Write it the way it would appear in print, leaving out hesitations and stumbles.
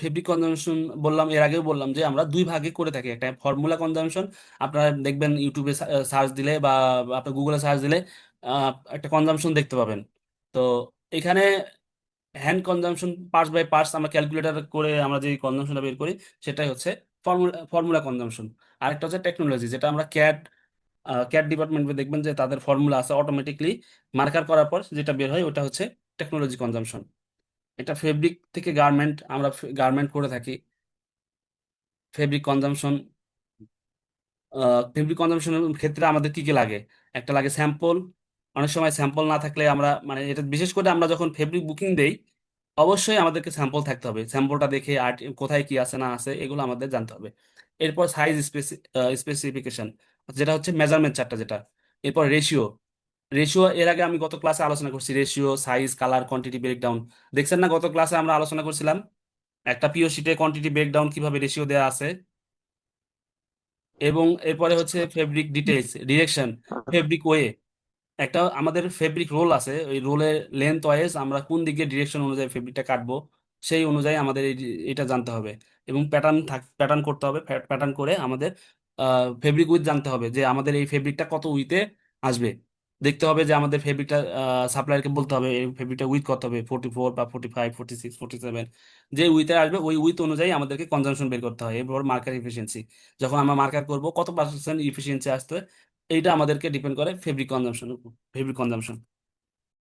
Fabric consumption বললাম, এর আগেও বললাম যে আমরা দুই ভাগে করে থাকি। একটা ফর্মুলা কনজাম্পশন, আপনারা দেখবেন ইউটিউবে সার্চ দিলে বা আপনার গুগলে সার্চ দিলে একটা কনজাম্পশন দেখতে পাবেন। তো এখানে hand consumption parts by parts আমরা ক্যালকুলেটর করে আমরা যে কনজাম্পশনটা বের করি, সেটাই হচ্ছে ফর্মুলা কনজাম্পশন। আরেকটা হচ্ছে টেকনোলজি, যেটা আমরা ক্যাট ডিপার্টমেন্টে দেখবেন যে তাদের ফর্মুলা আছে, অটোমেটিকলি মার্কার করার পর যেটা বের হয় ওটা হচ্ছে টেকনোলজি কনজাম্পশন। এটা ফেব্রিক থেকে গার্মেন্ট, আমরা গার্মেন্ট করে থাকি। ফেব্রিক কনজাম্পশন, ফেব্রিক কনজাম্পশনের ক্ষেত্রে আমাদের কি কি লাগে? একটা লাগে স্যাম্পল। অনেক সময় স্যাম্পল না থাকলে আমরা, মানে এটা বিশেষ করে আমরা যখন ফেব্রিক বুকিং দেই, অবশ্যই আমাদেরকে স্যাম্পল থাকতে হবে। স্যাম্পলটা দেখে আর্ট কোথায় কি আছে না আছে এগুলো আমাদের জানতে হবে। এরপর সাইজ স্পেসিফিকেশন, যেটা হচ্ছে মেজারমেন্ট চার্টটা যেটা। এরপর রেশিও। রেশিও এর আগে আমি গত ক্লাসে আলোচনা করছি, ratio, size, colour, quantity breakdown. দেখছেন না গত ক্লাসে আমরা আলোচনা করছিলাম একটা পিও শিটে কোয়ান্টিটি ব্রেকডাউন কিভাবে রেশিও দেওয়া আছে। এবং এরপরে হচ্ছে fabric details, direction, fabric way. একটা আমাদের ফেব্রিক রোল আছে, ওই রোলের লেন্থ ওয়াইজ আমরা কোন দিকে ডিরেকশন অনুযায়ী ফেব্রিকটা কাটবো, সেই অনুযায়ী আমাদের এটা জানতে হবে। এবং প্যাটার্ন করতে হবে। প্যাটার্ন করে আমাদের ফেব্রিক উইথ জানতে হবে যে আমাদের এই ফেব্রিকটা কত উইথে আসবে। দেখতে হবে যে আমাদের ফেব্রিকটা, সাপ্লায়ারকে বলতে হবে এই ফেব্রিকটা উইথ কত হবে, 44 বা 45, 46, 47, যে উইথে আসবে ওই উইথ অনুযায়ী আমাদেরকে কনজাম্পশন বের করতে হয়। এরপর মার্কার ইফিসিয়েন্সি, যখন আমরা মার্কার করব কত পার্সেন্ট ইফিসিয়েন্সি আসতে, এইটা আমাদেরকে ডিপেন্ড করে ফেব্রিক কনজাম্পশন।